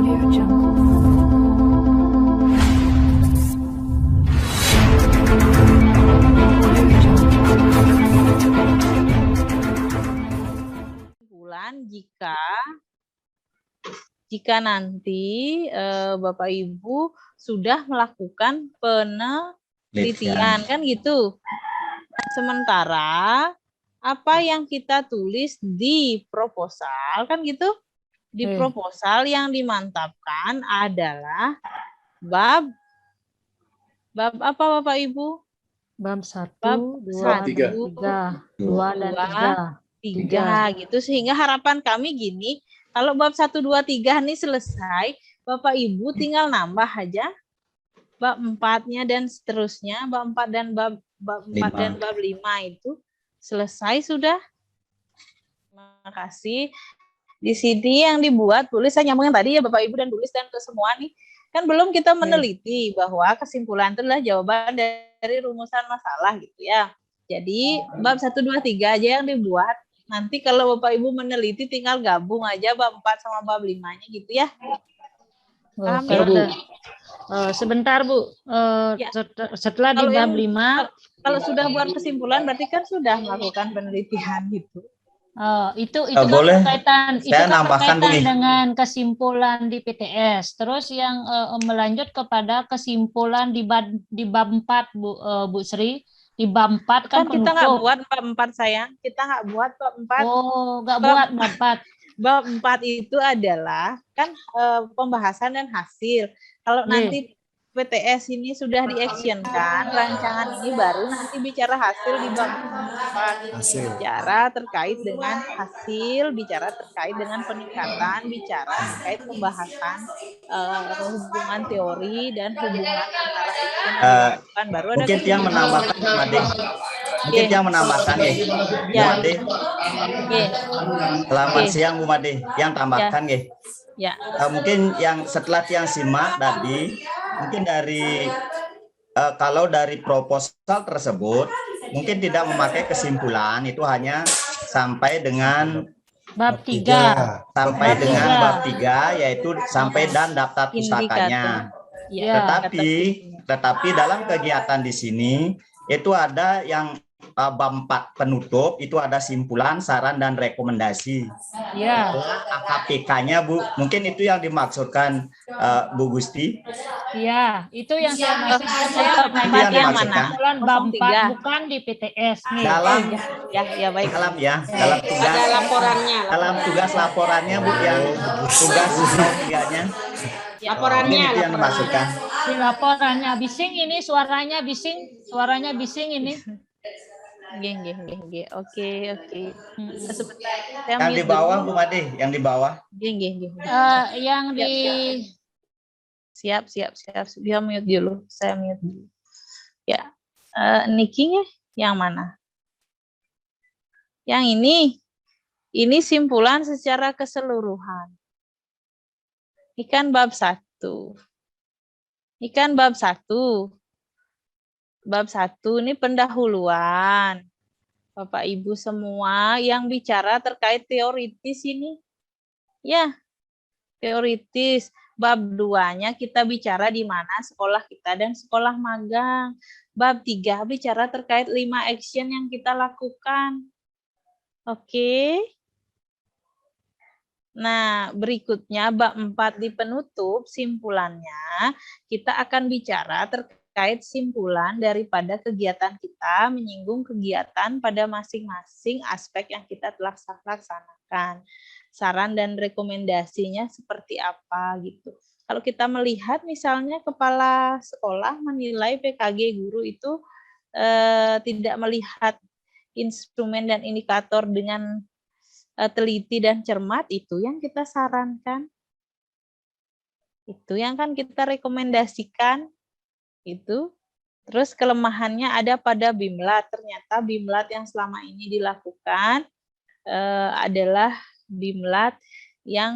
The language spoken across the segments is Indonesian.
Audio Jungle. Bulan jika nanti Bapak Ibu sudah melakukan penelitian kan gitu. Sementara apa yang kita tulis di proposal kan gitu. Di proposal yang dimantapkan adalah bab apa Bapak Ibu? Bab 1, Bab 2, 3 gitu. Sehingga harapan kami gini, kalau bab 1, 2, 3 ini selesai, Bapak Ibu tinggal nambah aja bab 4-nya dan seterusnya, bab 4 dan bab 4 dan bab 5 itu selesai sudah. Terima kasih. Di sini yang dibuat tulis, saya nyambungin tadi ya Bapak Ibu dan tulis dan ke semua nih, kan belum kita meneliti bahwa kesimpulan itu adalah jawaban dari rumusan masalah gitu ya. Jadi bab 1, 2, 3 aja yang dibuat. Nanti kalau Bapak Ibu meneliti tinggal gabung aja bab 4 sama bab 5-nya gitu ya. Paham ya, Bu? Sebentar Bu, Ya. Setelah di bab 5. Kalau sudah buat kesimpulan berarti kan sudah melakukan penelitian gitu. Itu boleh berkaitan, saya nambahkan dengan kesimpulan di PTS. Terus yang melanjut kepada kesimpulan di bab 4 Bu Sri. Di bab 4 kan kita nggak buat bab 4 sayang. Kita nggak buat bab 4. Oh, nggak buat bab 4. Bab 4 itu adalah kan pembahasan dan hasil. Kalau nanti PTS ini sudah di-actionkan, rancangan ini baru nanti bicara hasil di bab 4. Bicara terkait dengan hasil, bicara terkait dengan peningkatan, bicara terkait pembahasan hubungan teori dan hubungan antara action dan dilakukan. Baru ada mungkin yang menambahkan Bu Made. Mungkin yang menambahkan ya. Bu Made. Selamat siang Bu Made. Yang tambahkan ya. Ya. Mungkin yang setelah yang simak tadi, mungkin dari kalau dari proposal tersebut mungkin tidak memakai kesimpulan, itu hanya sampai dengan bab 3 sampai dengan bab 3 yaitu sampai dan daftar pustakanya. Tetapi dalam kegiatan di sini itu ada yang bab 4 penutup, itu ada simpulan, saran dan rekomendasi. Ya. AKPK-nya Bu, mungkin itu yang dimaksudkan Bu Gusti. Iya, itu yang saya maksudkan. Saya yang mana? Bab 4 bukan di PTS nih. Dalam baik. Dalam laporannya. Dalam tugas laporannya Bu, yang tugas 3-nya. Laporannya itu yang dimaksudkan. Di laporannya bising ini, suaranya bising ini. Oke. Yang di bawah Bu Made, yang di bawah. Yang di siap. Dia mute dulu, saya mute dulu. Ya, Niki yang mana? Yang ini simpulan secara keseluruhan. Ikan bab 1. Bab 1 ini pendahuluan. Bapak Ibu semua yang bicara terkait teoritis ini. Ya, teoritis. Bab 2-nya kita bicara di mana sekolah kita dan sekolah magang. Bab 3 bicara terkait 5 action yang kita lakukan. Oke. Nah, berikutnya bab 4 di penutup simpulannya kita akan bicara terkait simpulan daripada kegiatan kita, menyinggung kegiatan pada masing-masing aspek yang kita telah laksanakan. Saran dan rekomendasinya seperti apa gitu. Kalau kita melihat misalnya kepala sekolah menilai PKG guru itu tidak melihat instrumen dan indikator dengan teliti dan cermat, itu yang kita sarankan. Itu yang kan kita rekomendasikan. Itu. Terus kelemahannya ada pada BIMLAT. Ternyata BIMLAT yang selama ini dilakukan adalah BIMLAT yang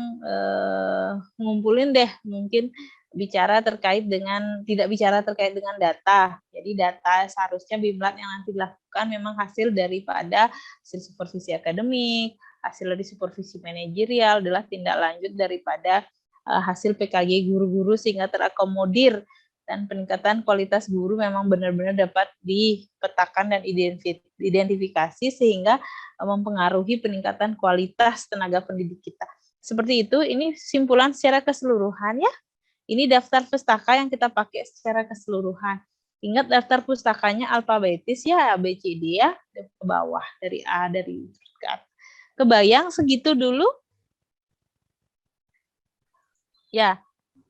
ngumpulin mungkin tidak bicara terkait dengan data. Jadi data seharusnya BIMLAT yang nanti dilakukan memang hasil daripada hasil supervisi akademik, hasil dari supervisi manajerial, adalah tindak lanjut daripada hasil PKG guru-guru sehingga terakomodir dan peningkatan kualitas guru memang benar-benar dapat dipetakan dan identifikasi sehingga mempengaruhi peningkatan kualitas tenaga pendidik kita. Seperti itu, ini simpulan secara keseluruhan ya. Ini daftar pustaka yang kita pakai secara keseluruhan. Ingat daftar pustakanya alfabetis ya, A, B, C, D ya, ke bawah dari A, dari ke atas. Kebayang segitu dulu? Ya,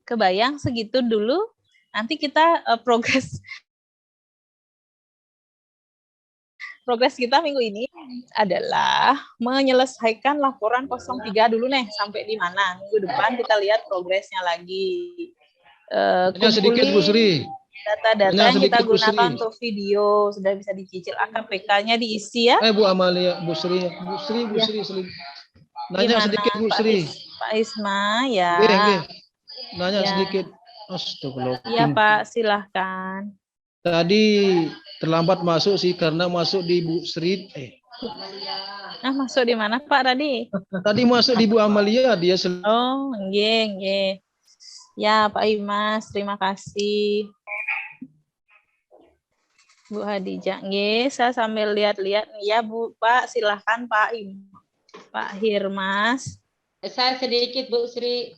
kebayang segitu dulu. Nanti kita progres kita minggu ini adalah menyelesaikan laporan 03 dulu nih, sampai di mana. Minggu depan kita lihat progresnya lagi. Sedikit Bu Sri. Data-data yang kita gunakan untuk video sudah bisa dicicil. AKPK-nya diisi ya. Bu Amalia, Bu Sri. Nanya gimana, sedikit Bu Sri. Pak Isma ya. Nanya ya. sedikit. Astagfirullah. Iya Pak, silahkan. Tadi terlambat masuk sih karena masuk di Bu Sri. Masuk di mana Pak tadi? Tadi masuk di Bu Amalia, dia. Oh, nggih. Ya Pak Imas, terima kasih. Bu Hadijah, nggih, saya sambil lihat-lihat ya Bu, Pak, silahkan Pak Hirmas. Saya sedikit Bu Sri.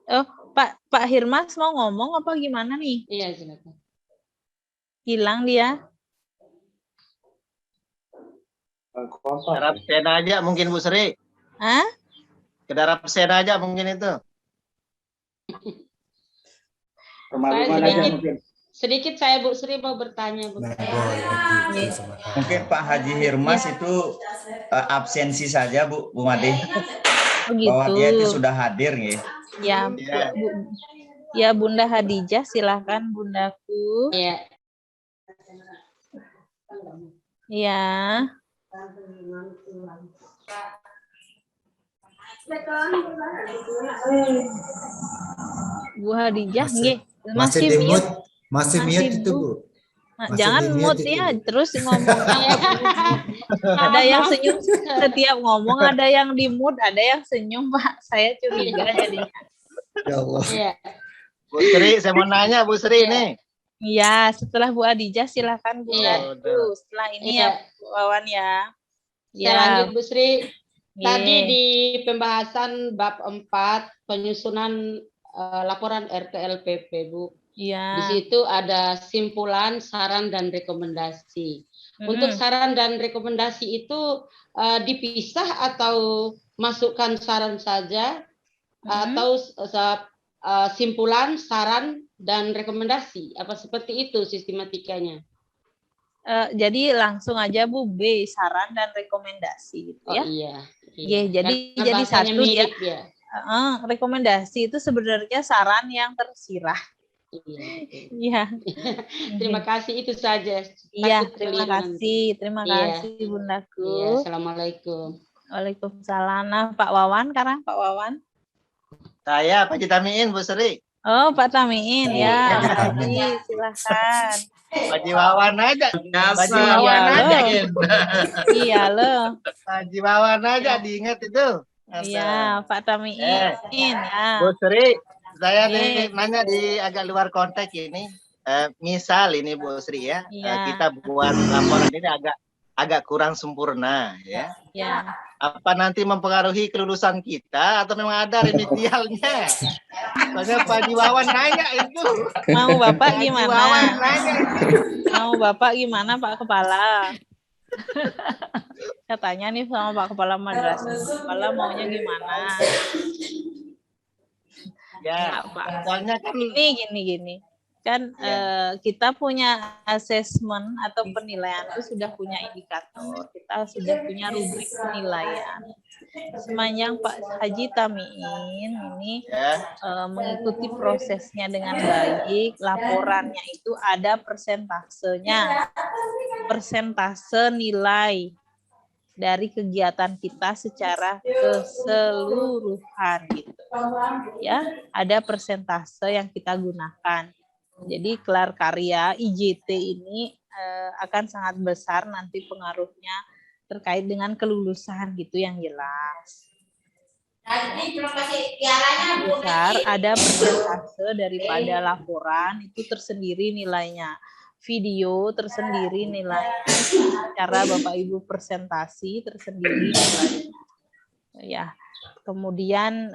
Oh, Pak Hirmas mau ngomong apa gimana nih? Iya, silakan. Hilang dia. Darap sen aja mungkin Bu Sri. Hah? Ke darap sen aja mungkin itu. Sedikit saya Bu Sri mau bertanya Bu. Mungkin Pak Haji Hirmas itu absensi saja Bu Made. Oh, gitu. Bahwa dia itu sudah hadir nih. Ya, Bunda Hadijah, silahkan Bundaku. Iya. Ya. Bu Hadijah, nggih. Masih di mute, masih mute itu Bu. Jangan mute ya, terus ngomongnya. Ada yang senyum setiap ngomong, ada yang di mute, ada yang senyum Pak. Saya curiga jadinya. Ya Allah. Iya. Bu Sri, saya mau nanya Bu Sri nih. Iya, setelah Bu Adijah silakan Bu Ratu. Setelah ini ya Bu Wawan ya. Saya lanjut Bu Sri. Tadi Iya. di pembahasan bab 4 penyusunan laporan RT-LPP Bu. Iya. Di situ ada simpulan, saran dan rekomendasi. Untuk saran dan rekomendasi itu dipisah atau masukkan saran saja atau simpulan, saran dan rekomendasi. Apa seperti itu sistematikanya? Jadi langsung aja Bu, B, saran dan rekomendasi gitu ya. Iya. Jadi satu mirip, ya. Rekomendasi itu sebenarnya saran yang tersirat. Iya. Terima kasih, itu saja. Iya, terima kasih Bundaku. Iya, assalamualaikum. Waalaikumsalam. Nah, Pak Wawan, sekarang Pak Wawan. Saya Pak Tamiin Bu Sri. Oh, Pak Tamiin ya. Pak Haji, silakan. Pak Wawan aja. Pak Wawan aja. Iya loh. Pak Wawan aja diingat itu. Iya, Pak Tamiin ya. Bu Sri, saya nanya di agak luar konteks ini. Misal ini Bu Sri ya, kita buat laporan ini agak kurang sempurna ya. Ya. Apa nanti mempengaruhi kelulusan kita atau memang ada remedialnya? Soalnya Pak Wawan nanya itu. Mau Bapak gimana? Wawan nanya itu. Mau Bapak gimana Pak Kepala? Katanya nih sama Pak Kepala Madrasah. Kepala maunya gimana? Ya, Pak. soalnya kan Gini. Kan kita punya asesmen atau penilaian itu sudah punya indikator, kita sudah punya rubrik penilaian. Sepanjang Pak Haji Tamiin ini mengikuti prosesnya dengan baik, laporannya itu ada persentasenya, persentase nilai dari kegiatan kita secara keseluruhan gitu. Ya, ada persentase yang kita gunakan. Jadi gelar karya IJT ini akan sangat besar nanti pengaruhnya terkait dengan kelulusan gitu yang jelas. besar ada persentase daripada laporan itu tersendiri nilainya. Video tersendiri nilainya. Cara Bapak Ibu presentasi tersendiri nilainya. Ya. Kemudian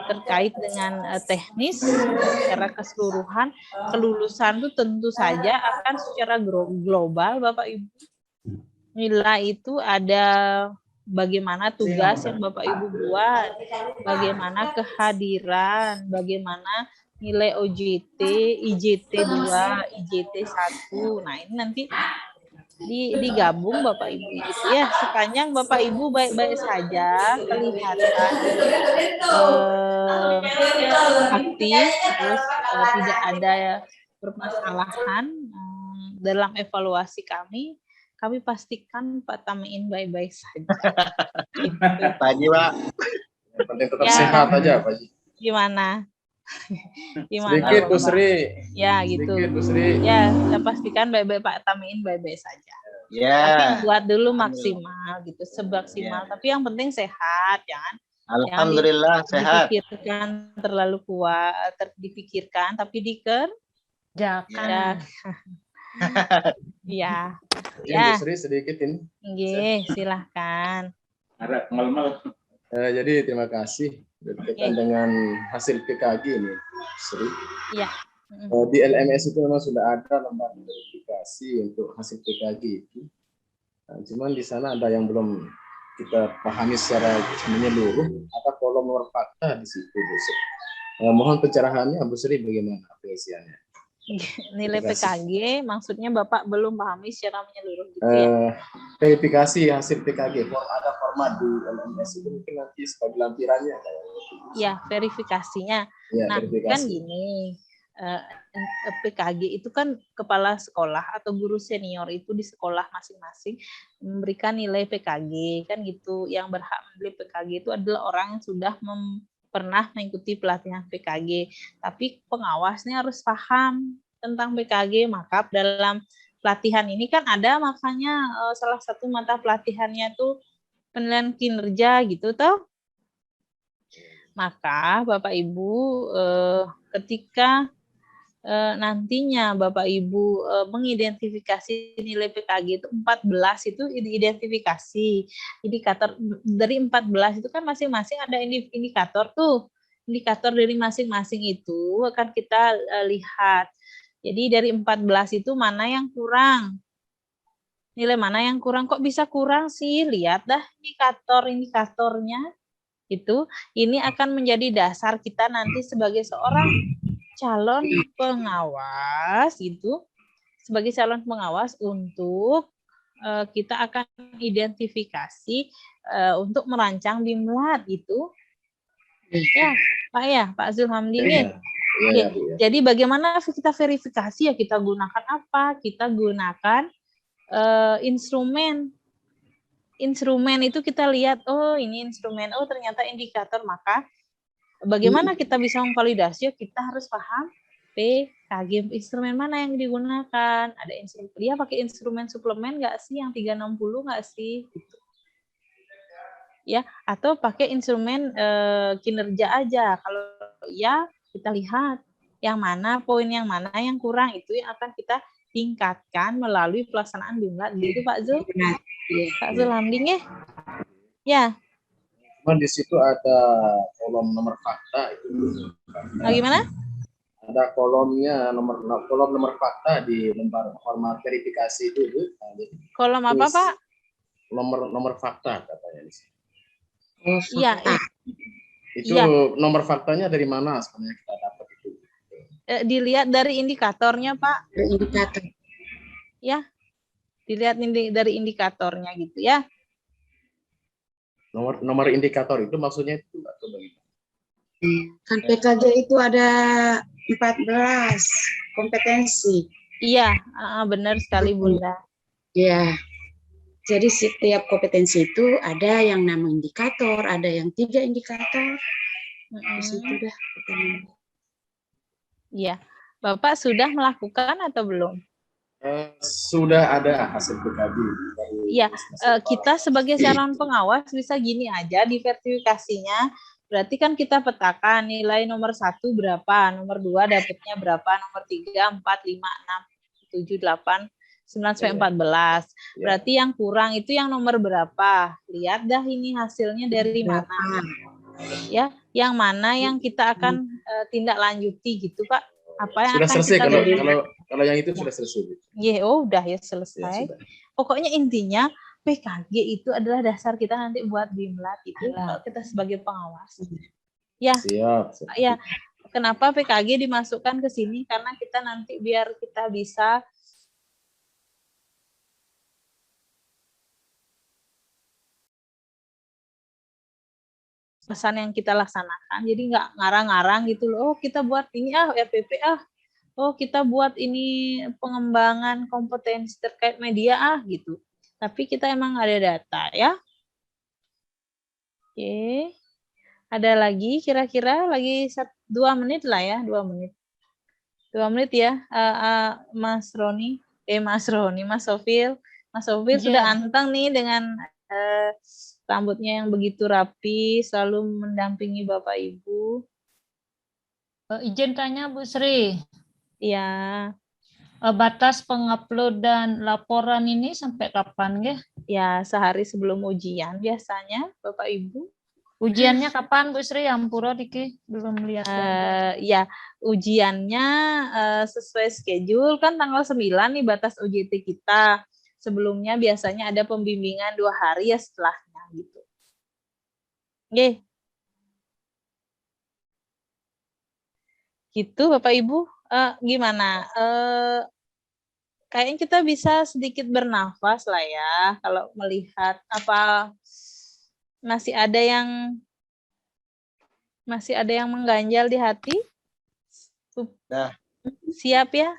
terkait dengan teknis secara keseluruhan, kelulusan itu tentu saja akan secara global Bapak Ibu. Nilai itu ada bagaimana tugas yang Bapak Ibu buat, bagaimana kehadiran, bagaimana nilai OJT, IJT 2, IJT 1. Nah, ini nanti digabung Bapak Ibu gitu ya. Sepanjang Bapak Ibu baik-baik saja, kelihatan aktif, terus tidak ada permasalahan dalam evaluasi kami pastikan Pak Tamiin baik-baik saja. Gitu. Pak Haji, Pak. Yang penting tetap sehat aja, Pak Haji. Gimana? Sedikit, Bu Sri. Ya, gitu. Sedikit, Bu Sri. Ya, saya pastikan baik-baik Pak Tamiin baik-baik saja. Ya. Tapi buat dulu maksimal gitu, semaksimal. Tapi yang penting sehat, jangan Alhamdulillah sehat. dipikirkan terlalu kuat, dipikirkan tapi Jangan. Ya. Ya, Bu Sri sedikit ini. Nggih, silahkan. Ada mal-mal. Jadi terima kasih berkaitan dengan hasil PKG ini, Sri. Iya. Di LMS itu memang sudah ada lembar verifikasi untuk hasil PKG itu. Nah, cuman di sana ada yang belum kita pahami secara menyeluruh. Ada kolom nomor fakta di situ, Bu Sri. Mohon pencerahannya, Bu Sri, bagaimana apresiannya? Nilai PKG maksudnya Bapak belum pahami secara menyeluruh gitu ya? Verifikasi hasil PKG, ada format di LMS itu mungkin nanti sebagai lampirannya. Ya, verifikasinya. Ya, nah, verifikasi. Kan gini, PKG itu kan kepala sekolah atau guru senior itu di sekolah masing-masing memberikan nilai PKG, kan gitu. Yang berhak membeli PKG itu adalah orang yang sudah pernah mengikuti pelatihan PKG, tapi pengawasnya harus paham tentang PKG. Maka dalam pelatihan ini kan ada makanya salah satu mata pelatihannya tuh penilaian kinerja gitu toh. Maka Bapak Ibu ketika nantinya Bapak Ibu mengidentifikasi nilai PKG itu 14 itu identifikasi indikator dari 14 itu kan masing-masing ada indikator tuh. Indikator dari masing-masing itu akan kita lihat. Jadi dari 14 itu mana yang kurang? Nilai mana yang kurang? Kok bisa kurang sih? Lihat dah indikatornya itu. Ini akan menjadi dasar kita nanti sebagai seorang calon pengawas gitu, sebagai calon pengawas untuk kita akan identifikasi untuk merancang BIMLAT itu. Ya, Pak Zulhamdi. Ya. Jadi bagaimana kita verifikasi ya, kita gunakan apa? Kita gunakan instrumen. Instrumen itu kita lihat, oh ini instrumen, oh ternyata indikator, maka bagaimana kita bisa memvalidasi? Kita harus paham PKG instrumen mana yang digunakan. Ada instrumen, dia pakai instrumen suplemen nggak sih yang 360 nggak sih? Gitu. Ya, atau pakai instrumen kinerja aja. Kalau ya kita lihat yang mana poin yang mana yang kurang, itu yang akan kita tingkatkan melalui pelaksanaan BIMLAT. Gitu Pak Zul. Pak Zulhamdi ya. Cuman di situ ada kolom nomor fakta itu. Gimana? Ada kolomnya kolom nomor fakta di lembar format verifikasi itu, Bu. Kolom apa, Pak? Nomor fakta katanya di sini. Iya. Itu nomor faktanya dari mana sebenarnya kita dapat itu? Dilihat dari indikatornya, Pak. Indikator. Ya. Dilihat dari indikatornya gitu ya. Nomor indikator itu maksudnya itu atau bagaimana? Kan PKG itu ada 14 kompetensi. Iya, benar sekali Bunda. Ya. Jadi setiap kompetensi itu ada yang nama indikator, ada yang 3 indikator. Di situ dah. Iya. Bapak sudah melakukan atau belum? Sudah ada hasil PKB dari Iya, masing-masing kita sebagai calon pengawas bisa gini aja di verifikasinya. Berarti kan kita petakan nilai nomor 1 berapa, nomor 2 dapatnya berapa, nomor 3, 4, 5, 6, 7, 8, 9 sampai 14. Berarti yang kurang itu yang nomor berapa? Lihat dah ini hasilnya dari mana. Ya, yang mana yang kita akan tindak lanjuti gitu, Pak. Apa yang Sudah akan selesai kita kalau yang itu sudah selesai. udah ya selesai. Ya, sudah. Pokoknya intinya PKG itu adalah dasar kita nanti buat Bimlat itu kalau kita sebagai pengawas. Ya. Siap. Ya. Kenapa PKG dimasukkan ke sini? Karena kita nanti biar kita bisa pesan yang kita laksanakan. Jadi nggak ngarang-ngarang gitu loh. Oh, kita buat ini RPP Oh, kita buat ini pengembangan kompetensi terkait media gitu. Tapi kita emang ada data ya. Oke. Ada lagi kira-kira lagi 2 menit lah ya, 2 menit. 2 menit ya, Mas Roni, Mas Sofil. Mas Sofil sudah anteng nih dengan rambutnya yang begitu rapi, selalu mendampingi Bapak Ibu. Izin tanya Bu Sri. Ya. Batas penguploadan laporan ini sampai kapan ya? Ya, sehari sebelum ujian biasanya Bapak Ibu. Ujiannya kapan Bu Sri? Ampura Diki belum lihat. Ya, ujiannya sesuai schedule kan tanggal 9 nih batas UJT kita. Sebelumnya biasanya ada pembimbingan 2 hari ya setelahnya gitu. Oke. Gitu Bapak Ibu. Gimana? Kayaknya kita bisa sedikit bernafas lah ya kalau melihat apa masih ada yang mengganjal di hati? Siap ya?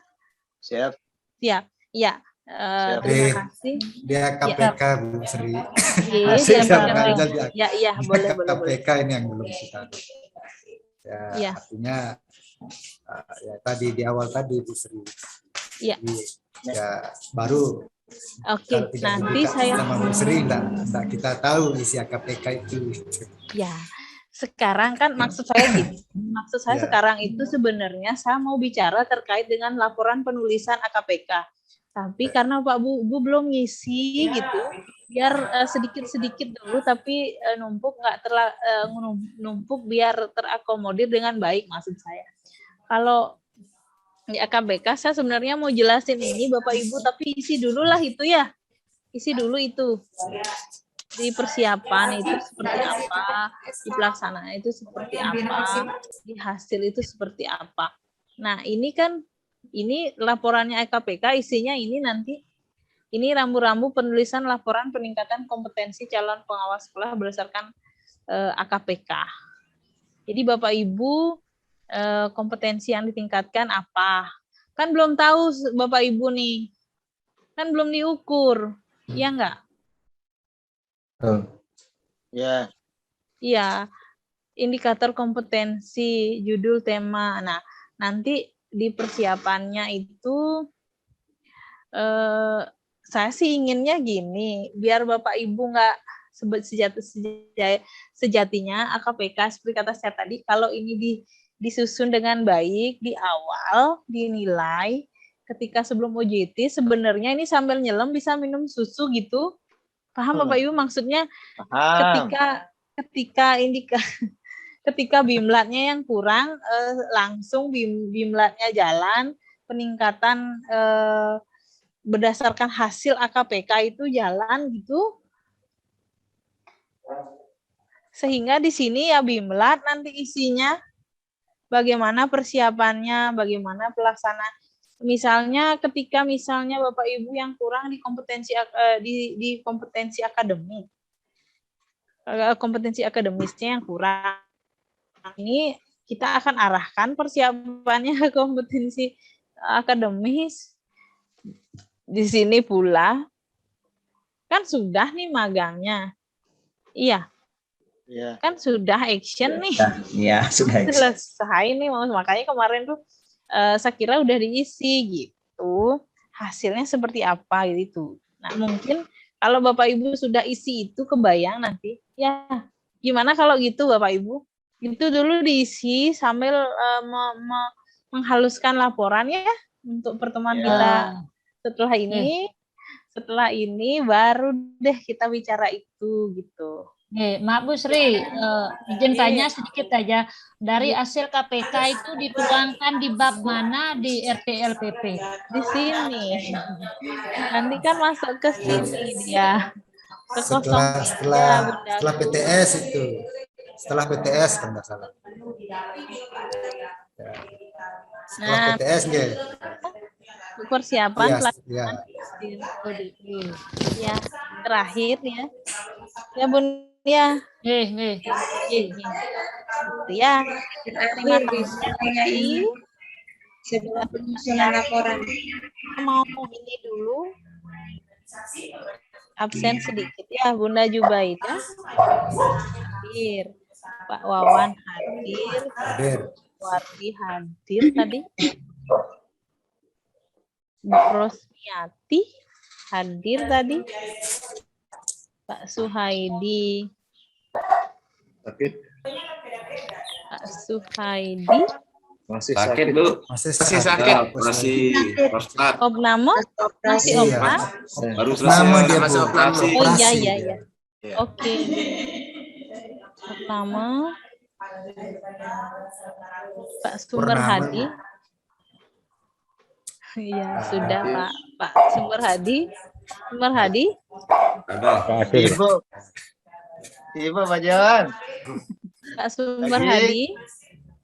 Siap. Siap. Ya. Terima kasih. Dia KPK Bu Sri. Ya, boleh. KPK ini yang belum kita. Ya. Artinya ya tadi di awal tadi Bu Sri. Ya. Ya baru. Oke, nanti saya sama Bu Sri enggak kita tahu isi KPK itu. Ya. Sekarang kan maksud saya gini. Maksud saya sekarang itu sebenarnya saya mau bicara terkait dengan laporan penulisan AKPK. Tapi karena Pak Bu belum ngisi gitu, biar sedikit-sedikit dulu tapi numpuk numpuk biar terakomodir dengan baik maksud saya. Kalau di AKPK saya sebenarnya mau jelasin ini Bapak Ibu tapi isi dulu lah itu ya. Isi dulu itu. Di persiapan itu seperti apa, di pelaksanaan itu seperti apa, di hasil itu seperti apa. Nah, ini laporannya AKPK isinya ini nanti ini rambu-rambu penulisan laporan peningkatan kompetensi calon pengawas sekolah berdasarkan AKPK. Jadi Bapak Ibu kompetensi yang ditingkatkan apa? Kan belum tahu Bapak Ibu nih. Kan belum diukur. Iya enggak? Ya. Iya. Indikator kompetensi, judul, tema. Nah, nanti di persiapannya itu saya sih inginnya gini, biar Bapak Ibu nggak sejatinya AKPK seperti kata saya tadi, kalau ini disusun dengan baik di awal, dinilai ketika sebelum UJT, sebenarnya ini sambil nyelam bisa minum susu gitu. Paham Bapak Ibu maksudnya? Ketika bimlatnya yang kurang, langsung bimlatnya jalan, peningkatan berdasarkan hasil AKPK itu jalan gitu. Sehingga di sini ya bimlat nanti isinya bagaimana persiapannya, bagaimana pelaksanaan. Misalnya ketika Bapak Ibu yang kurang di kompetensi akademik. Kompetensi akademisnya yang kurang. Ini kita akan arahkan persiapannya ke kompetensi akademis. Di sini pula kan sudah nih magangnya. Iya. Ya. Kan sudah action nih. Iya, sudah action. Selesai nih, makanya kemarin tuh saya kira udah diisi gitu. hasilnya seperti apa gitu. Nah, mungkin kalau Bapak Ibu sudah isi itu kebayang nanti, ya gimana kalau gitu Bapak Ibu? Itu dulu diisi sambil menghaluskan laporan ya untuk pertemuan kita setelah ini. Setelah ini baru deh kita bicara itu gitu. Maaf Bu Sri, izin tanya sedikit aja. Dari hasil KPK itu dituangkan di bab mana di RTLPP? Di sini. Nanti kan masuk ke sini dia. Setelah PTS itu. Setelah PTS kan nggak salah. Setelah PTS nggih. Persiapan ya, pelaksanaan ya terakhir ya Bun ya ya terima kasih sebelum penyusunan laporan mau ini dulu absen sedikit ya Bunda Jubaidah hadir, Pak Wawan hadir. Wardi hadir tadi, Bu Rosmiati hadir tadi, Pak Suhaidi. Sakit. Pak Suhaidi. Masih sakit, Bu. Masih sakit. Masih prostat. Opname? Masih opname? Baru selesai masa operasi. Oh iya. Oke. Opname. Pak Sumber Hadi. Iya, sudah Pak Sumber Hadi. Sumber Hadi? Ada. Ibu Pak Jon. Pak Sumber Hadi.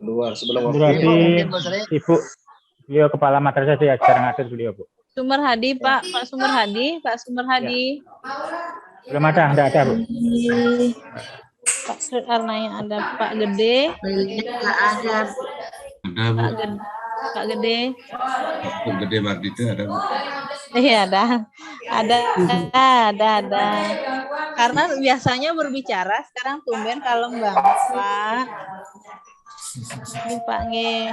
Luar sebelum Ibu, beliau kepala madrasah ya, sekarang ngatur beliau, Bu. Sumber Hadi, Pak Sumber Hadi, Pak Sumber Hadi. Belum ada, enggak ada, Bu. Pak Arnaya ada, Pak Gede. ada Pak Gede. Pak Gede Mardito ada, Bu. Iya, ada. Karena biasanya berbicara, sekarang tumben kalem banget, Pak. Ini Pak Nge.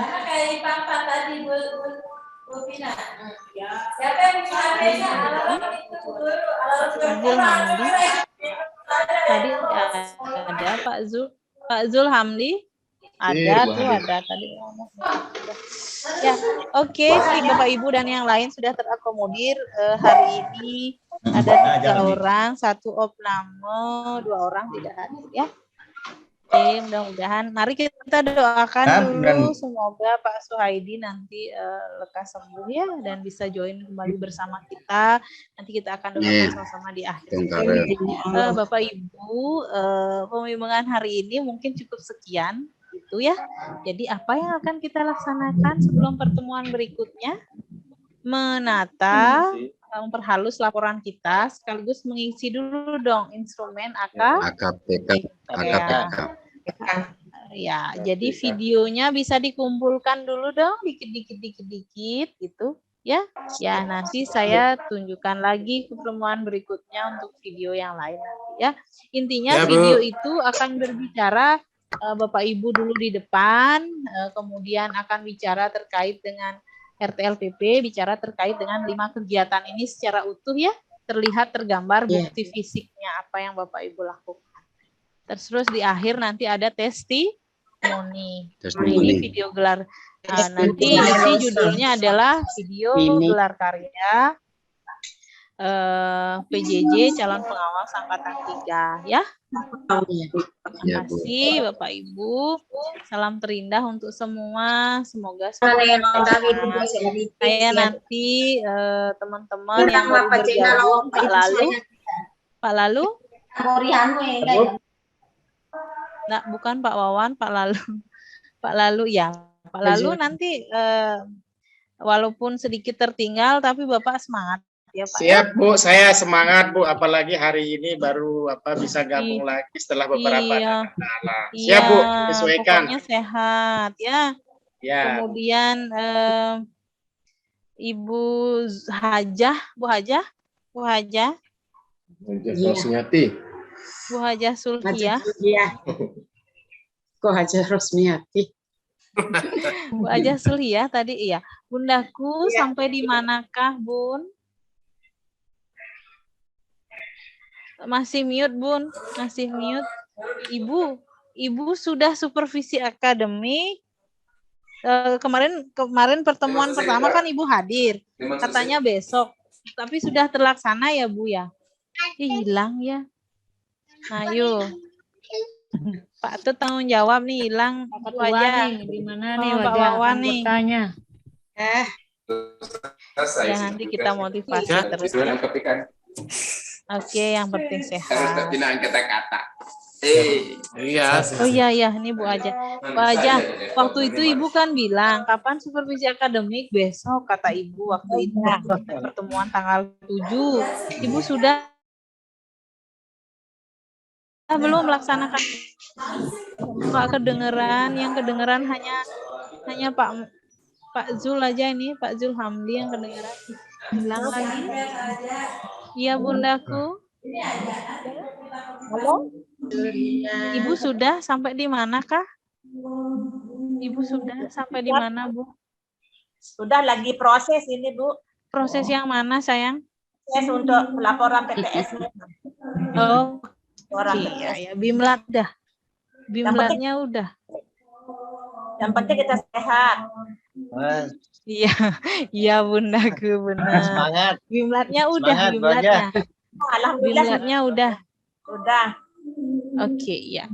Zul Hamdi. Tadi ada Pak Zul Hamdi. Ada tadi ngomong. Ya, oke, Bapak Ibu dan yang lain sudah terakomodir hari ini. Ada 3 orang, 1 opname, 2 orang tidak hadir ya. Oke, mudah-mudahan. Mari kita doakan dulu semoga Pak Suhaidi nanti lekas sembuh ya dan bisa join kembali bersama kita. Nanti kita akan doakan sama-sama di akhir. Bapak Ibu, pembimbingan hari ini mungkin cukup sekian gitu ya. Jadi apa yang akan kita laksanakan sebelum pertemuan berikutnya? Menata, memperhalus laporan kita, sekaligus mengisi dulu dong instrumen AKPK. Ya, jadi videonya bisa dikumpulkan dulu dong, dikit gitu, ya. Ya, nanti saya tunjukkan lagi pertemuan berikutnya untuk video yang lain nanti, ya. Intinya video itu akan berbicara Bapak Ibu dulu di depan, kemudian akan bicara terkait dengan RTLPP, bicara terkait dengan 5 kegiatan ini secara utuh ya, terlihat tergambar bukti fisiknya apa yang Bapak Ibu lakukan. Terus di akhir nanti ada testimoni. Nah, ini video gelar. Nanti isi judulnya adalah video gelar karya PJJ calon pengawas angkatan 3 ya. Terima kasih Bapak Ibu. Salam terindah untuk semua. Semoga saya nanti teman-teman yang baru bergabung Pak Lalu. Nah, bukan Pak Wawan, Pak Lalu ya. Pak Lalu nanti walaupun sedikit tertinggal tapi Bapak semangat ya Pak. Siap Bu, saya semangat Bu, apalagi hari ini baru bisa gabung lagi setelah beberapa kendala. Siap Bu, disesuaikan. Pokoknya sehat ya. Kemudian Ibu Hajah, Bu Hajah Rosmiati. Bu Hajah Sulhiyah. Kok Hajah Rosmiati? Bu Hajah Sulhiyah tadi iya. Bundaku, sampai di manakah, Bun? Masih mute, Bun. Masih mute. Ibu sudah supervisi akademik. Kemarin pertemuan pertama kan Ibu hadir. Katanya besok. Tapi sudah terlaksana ya, Bu ya? Hilang ya. Ayo. Pak Tut tanggung jawab nih, hilang Pak Bu Ketua aja. nih, di mana nih Pak wajah Wawan nih. anggotanya? Ya nanti kita motivasi terus. Oke, yang penting sehat. kata-kata. Iya. Oh iya, ini Bu Aja. Bu Aja, waktu itu Ibu kan bilang, kapan supervisi akademik? Besok, kata Ibu. Waktu itu pertemuan tanggal 7. Ibu sudah belum melaksanakan. Nggak kedengeran, yang kedengeran hanya Pak Zul aja ini, Pak Zul Hamdi yang kedengeran. Hilang lagi. Iya, Bundaku. Halo? Ibu sudah sampai di mana kah? Ibu sudah sampai di mana, Bu? Sudah lagi proses ini, Bu. Proses yang mana, sayang? Proses untuk laporan PTS. Oh, iya, Bimlat dah. Bimlatnya udah. Yang penting kita sehat. Iya, Bundaku, benar. Semangat. Bimlatnya udah, Semangat, Bimlatnya. Alhamdulillah. Bimlatnya udah. Udah. Oke, ya.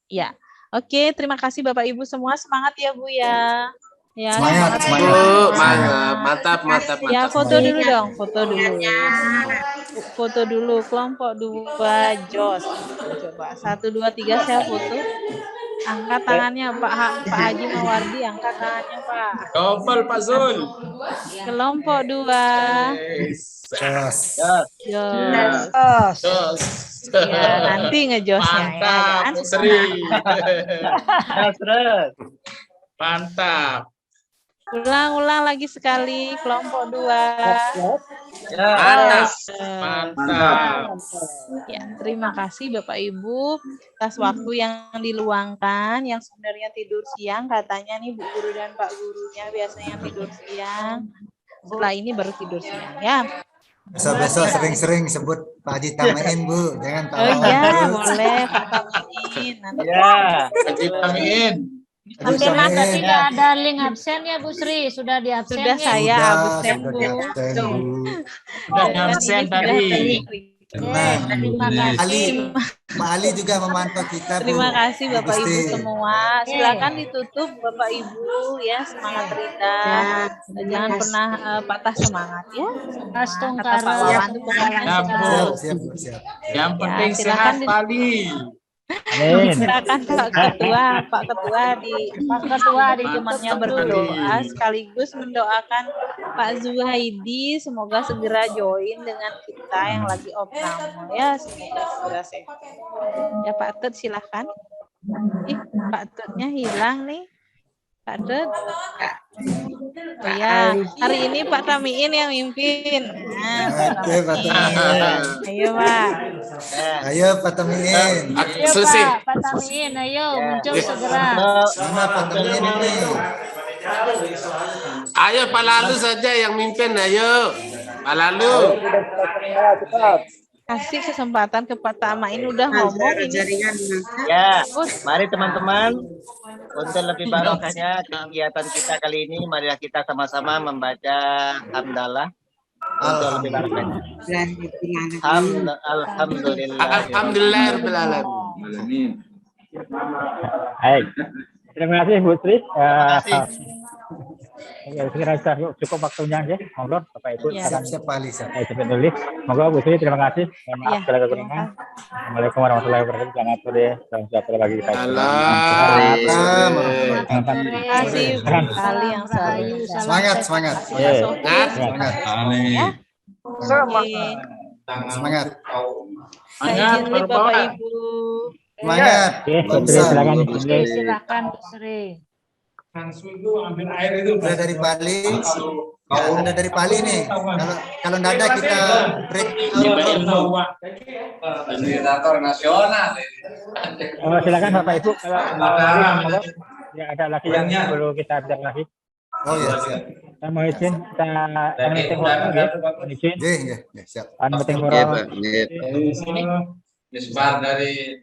Ya. Oke, terima kasih Bapak Ibu semua. Semangat ya, Bu ya. Ya, Semangat, mantap. Ya, foto dulu dong, foto dulu. Foto dulu, kelompok 2 Jos. Coba 1 2 3 saya foto. Angkat tangannya Pak Haji Mawardi, angkat tangannya Pak. Double Pak Zul. Kelompok 2. Jos. Ya, nanti ngejosnya ya. Mantap, Sri. Terus. Mantap. Ulang lagi sekali, kelompok 2. Mantap. Ya, terima kasih Bapak Ibu atas waktu yang diluangkan, yang sebenarnya tidur siang katanya nih Bu Guru dan Pak Gurunya biasanya tidur siang. Setelah ini baru tidur siang ya. Besok sering-sering sebut Pak Haji Tamain, Bu. Jangan Pak Oh Wawan, iya, Bu. boleh Pak Tamain. Nanti Haji Tamain. Ternyata tidak ada link absen ya Bu Sri, sudah di absen Sudah ya? saya absen, Bu. Sudah absen tadi. Terima kasih. Pak Ali juga memantau kita, Bu. Terima kasih Bapak Ibu Gusti. semua. Silakan ditutup Bapak Ibu ya, semangat Rita. Jangan pernah patah semangat ya. Mas Kata Pak Wawan itu Siap. Yang penting Ya, sehat, silakan Pak Ali. Amin. Silakan Pak Ketua di temannya berdoa sekaligus mendoakan Pak Zuhaidi semoga segera join dengan kita yang lagi opname ya, semoga segera sehat. Ya Pak Tut silakan. Pak Tutnya hilang nih. Pak Tut. Oh ya, hari ini Pak Tamiin yang mimpin. Nah, Oke, Pak Tamiin. Ayo Pak. Ayo Pak Tamiin. Ayo Pak Tamiin, ayo muncul segera. Mana Pak Tamiin ini? Ayo Pak Lalu saja yang mimpin, ayo. Pak Lalu. Kasih kesempatan ke Pak Tamain udah ngomong ini. Ya, mari teman-teman untuk lebih barokahnya kegiatan kita kali ini, marilah kita sama-sama membaca hamdalah untuk lebih barokahnya. Alhamdulillah. Baik. Terima kasih Bu Sri. Terima kasih. Ya, sekiranya cukup waktunya aja. Monggo Bapak Ibu. Ya. Siap, Pak Ali. Saya tulis. Monggo Bu Sri, terima kasih. Mohon maaf segala kekurangan. Assalamualaikum warahmatullahi wabarakatuh. Selamat sore. Salam sejahtera bagi kita. Terima kasih Bu Ali yang selalu Semangat. Semangat. Amin. Semangat. Izin nih Bapak Ibu. Semangat. Oke, Bu Sri, silakan. Silakan Bu Sri. Udah dari Bali, udah dari Bali nih. Kalau nggak ada kita break. Administrator nasional. Silakan Bapak Ibu. Kalau ya ada lagi yang perlu kita bicara lagi. Oh ya, siap. Saya mau izin, kita meeting forum ya. Izin. Nggih, siap. Meeting Oke, forum. Pak. Nggih. Ini sebar dari